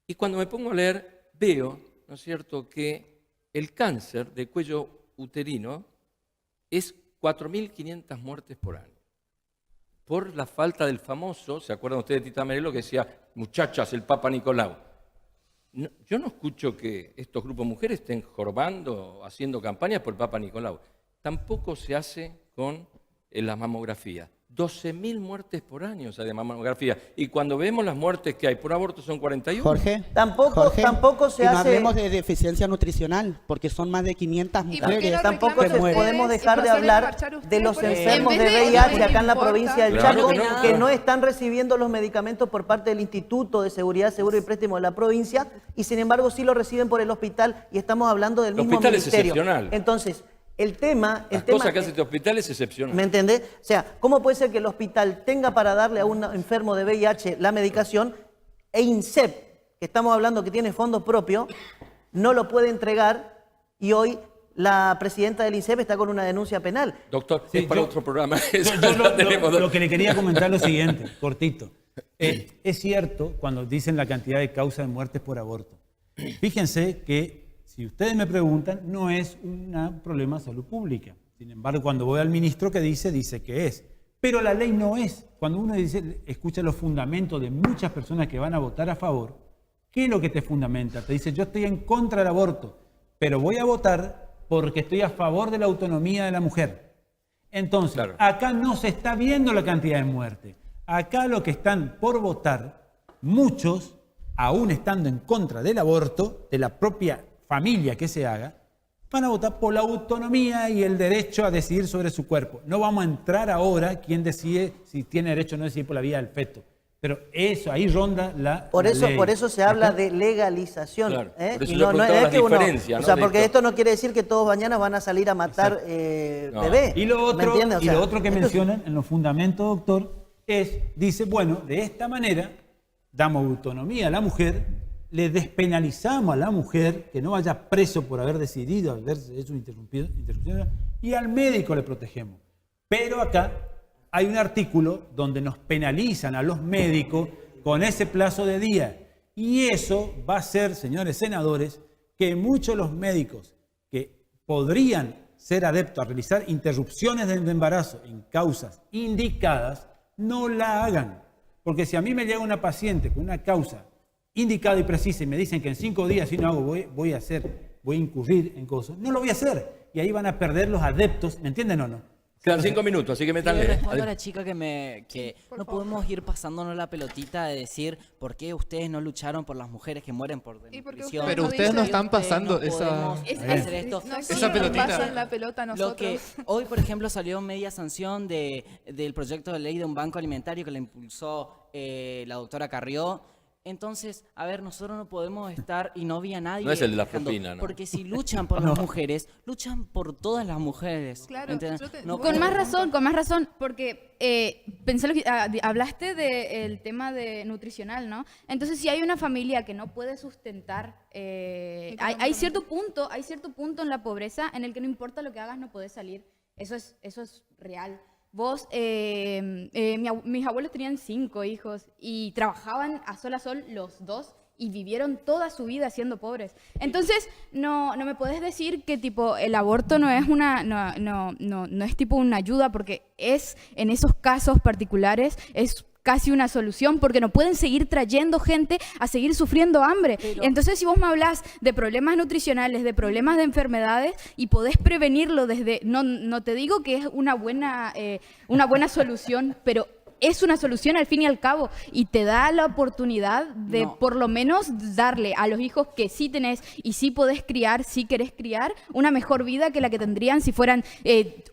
Y cuando me pongo a leer, veo, ¿no es cierto?, que el cáncer de cuello uterino es 4.500 muertes por año. Por la falta del famoso, ¿se acuerdan ustedes de Tita Merelo que decía, muchachas, el Papa Nicolau? No, yo no escucho que estos grupos de mujeres estén jorobando, haciendo campañas por el Papa Nicolau. Tampoco se hace con la mamografía. 12.000 muertes por año, o sea, de mamografía. Y cuando vemos las muertes que hay por aborto son 41. Jorge, Tampoco se y no hace... hablemos de deficiencia nutricional, porque son más de 500 ¿Y mujeres tampoco que mueren. podemos dejar de hablar de los enfermos de VIH acá en la provincia del Claro Chaco que que no están recibiendo los medicamentos por parte del Instituto de Seguridad, Seguro y Préstamo de la provincia y sin embargo sí lo reciben por el hospital y estamos hablando del El mismo hospital es ministerio. excepcional. Entonces, el tema... Las cosas que hace este hospital es excepcional. ¿Me entendés? O sea, ¿cómo puede ser que el hospital tenga para darle a un enfermo de VIH la medicación e INSEP, que estamos hablando que tiene fondos propios, no lo puede entregar y hoy la presidenta del INSEP está con una denuncia penal? Doctor, es para otro programa. Lo que le quería comentar es lo siguiente, cortito. Es cierto cuando dicen la cantidad de causas de muertes por aborto. Fíjense que, si ustedes me preguntan, no es un problema de salud pública. Sin embargo, cuando voy al ministro que dice que es. Pero la ley no es. Cuando uno escucha los fundamentos de muchas personas que van a votar a favor, ¿qué es lo que te fundamenta? Te dice, yo estoy en contra del aborto, pero voy a votar porque estoy a favor de la autonomía de la mujer. Entonces, acá no se está viendo la cantidad de muertes. Acá lo que están por votar, muchos, aún estando en contra del aborto, de la propia familia que se haga, van a votar por la autonomía y el derecho a decidir sobre su cuerpo. No vamos a entrar ahora quién decide si tiene derecho o no decidir por la vida del feto. Pero eso, ahí ronda la Por eso, ley. por eso se habla de legalización. Claro, ¿eh? por eso Y yo preguntaba las que uno- diferencias, o sea, ¿no? porque de esto no quiere decir que todos mañana van a salir a matar bebés. Y lo ¿me otro, entiendes? O sea, lo otro que esto es- mencionan en los fundamentos, doctor, dice, bueno, de esta manera damos autonomía a la mujer, le despenalizamos a la mujer que no vaya preso por haber decidido haberse hecho interrupción y al médico le protegemos. Pero acá hay un artículo donde nos penalizan a los médicos con ese plazo de días. Y eso va a hacer, señores senadores, que muchos de los médicos que podrían ser adeptos a realizar interrupciones del embarazo en causas indicadas, no la hagan. Porque si a mí me llega una paciente con una causa indicada y precisa y me dicen que en 5 días si no hago voy a ser voy a incurrir en cosas, no lo voy a hacer. Y ahí van a perder los adeptos, ¿me entienden o no? Quedan 5 minutos, así que Yo métanle. respondo a la chica que no podemos ir pasándonos la pelotita de decir por qué ustedes no lucharon por las mujeres que mueren por desnutrición. Pero ustedes no están pasando esa pelotita. Pasan la pelota a nosotros. Lo que hoy, por ejemplo, salió media sanción del proyecto de ley de un banco alimentario que la impulsó la doctora Carrió. Entonces, a ver, nosotros no podemos estar y no había nadie. No es el de la quejando, propina, ¿no? Porque si luchan por las mujeres, luchan por todas las mujeres. Claro, ¿entiendes? No Con más podemos- razón, porque pensé lo que hablaste del tema de nutricional, ¿no? Entonces, si hay una familia que no puede sustentar, hay cierto punto en la pobreza en el que no importa lo que hagas, no podés salir. Eso es real. Vos, mis abuelos tenían 5 hijos y trabajaban a sol los 2 y vivieron toda su vida siendo pobres. Entonces, no me podés decir que tipo el aborto no es no es tipo una ayuda, porque es en esos casos particulares es casi una solución, porque no pueden seguir trayendo gente a seguir sufriendo hambre. Entonces, si vos me hablás de problemas nutricionales, de problemas de enfermedades, y podés prevenirlo desde, no te digo que es una buena solución, pero es una solución al fin y al cabo, y te da la oportunidad de por lo menos darle a los hijos que sí tenés y sí podés criar, sí querés criar, una mejor vida que la que tendrían si fueran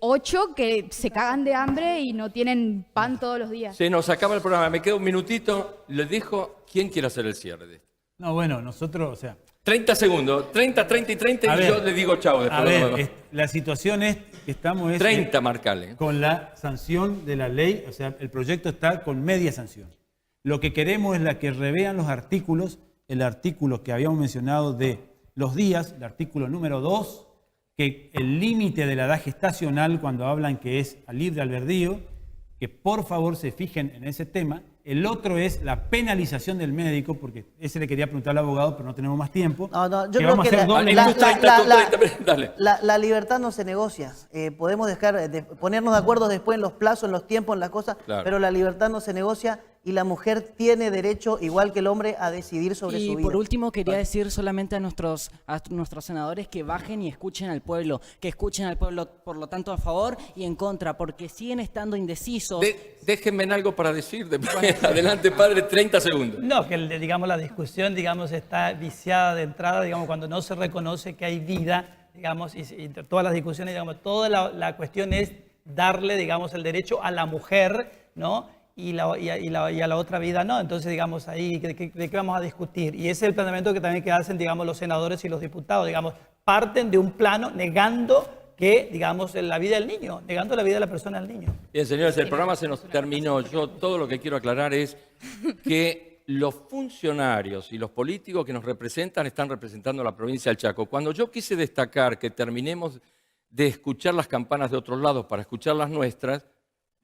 8 que se cagan de hambre y no tienen pan todos los días. Se nos acaba el programa, me queda un minutito. Les dejo, ¿quién quiere hacer el cierre de esto? No, bueno, nosotros, o sea... 30 segundos, 30 y 30 A y ver, yo les digo chao. A ver, la situación es que estamos... 30 marcale. Con la sanción de la ley, o sea, el proyecto está con media sanción. Lo que queremos es la que revean los artículos, el artículo que habíamos mencionado de los días, el artículo número 2, que el límite de la edad gestacional, cuando hablan que es a libre albedrío, que por favor se fijen en ese tema. El otro es la penalización del médico, porque ese le quería preguntar al abogado, pero no tenemos más tiempo. No, yo que creo vamos que a hacer doble. la libertad no se negocia. Podemos dejar ponernos de acuerdo después en los plazos, en los tiempos, en las cosas, Claro. pero la libertad no se negocia y la mujer tiene derecho, igual que el hombre, a decidir sobre su Y vida. por último quería decir solamente a nuestros senadores que bajen y escuchen al pueblo, por lo tanto a favor y en contra, porque siguen estando indecisos. Déjenme en algo para decir. Después. Adelante, padre, 30 segundos. No, que digamos la discusión está viciada de entrada, digamos, cuando no se reconoce que hay vida, digamos, y entre todas las discusiones, digamos, toda la cuestión es darle, digamos, el derecho a la mujer, ¿no? Y a la otra vida no. Entonces, digamos, ahí, ¿de qué vamos a discutir? Y ese es el planteamiento que también que hacen, digamos, los senadores y los diputados, digamos, parten de un plano negando que, digamos, la vida del niño, negando la vida de la persona del niño. Bien, señores, el programa se nos terminó. Yo todo lo que quiero aclarar es que los funcionarios y los políticos que nos representan están representando a la provincia del Chaco. Cuando yo quise destacar que terminemos de escuchar las campanas de otros lados para escuchar las nuestras,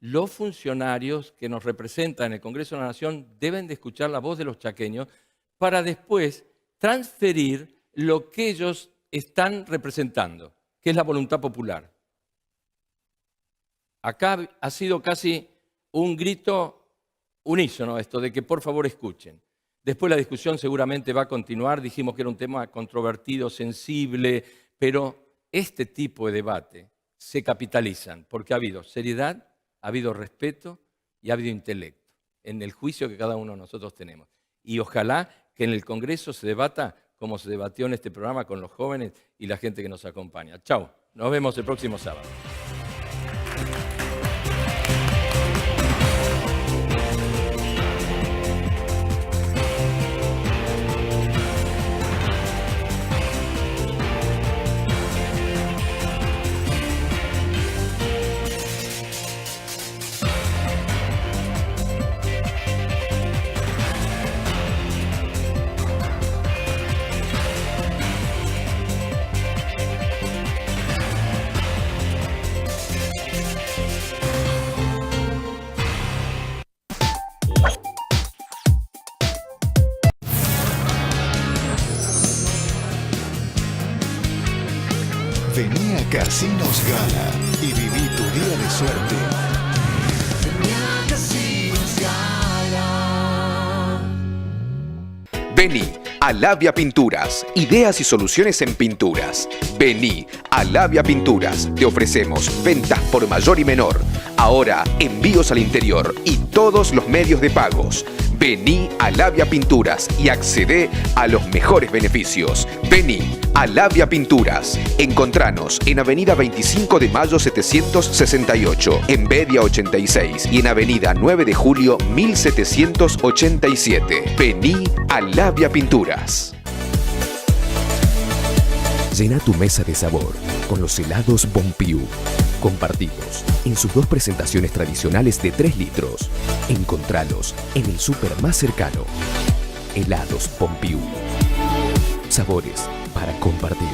los funcionarios que nos representan en el Congreso de la Nación deben de escuchar la voz de los chaqueños para después transferir lo que ellos están representando, que es la voluntad popular. Acá ha sido casi un grito unísono esto de que por favor escuchen. Después la discusión seguramente va a continuar. Dijimos que era un tema controvertido, sensible, pero este tipo de debate se capitalizan porque ha habido seriedad, ha habido respeto y ha habido intelecto en el juicio que cada uno de nosotros tenemos. Y ojalá que en el Congreso se debata como se debatió en este programa con los jóvenes y la gente que nos acompaña. Chau, nos vemos el próximo sábado. Vení a Casinos Gala y viví tu día de suerte. Vení a Labia Pinturas. Ideas y soluciones en pinturas. Vení a Labia Pinturas. Te ofrecemos ventas por mayor y menor. Ahora envíos al interior y todos los medios de pagos. Vení a Labia Pinturas y accedé a los mejores beneficios. Vení a Labia Pinturas. Encontranos en Avenida 25 de Mayo 768, en Bedia 86 y en Avenida 9 de Julio 1787. Vení a Labia Pinturas. Llena tu mesa de sabor con los helados Bonpiu, compartidos en sus dos presentaciones tradicionales de 3 litros. Encontralos en el súper más cercano. Helados Bonpiu. Sabores para compartir.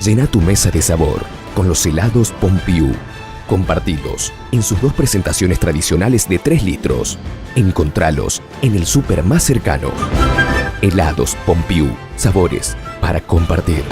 Llena tu mesa de sabor con los helados Bonpiu, compartidos en sus dos presentaciones tradicionales de 3 litros. Encontralos en el súper más cercano. Helados Bonpiu. Sabores para compartir.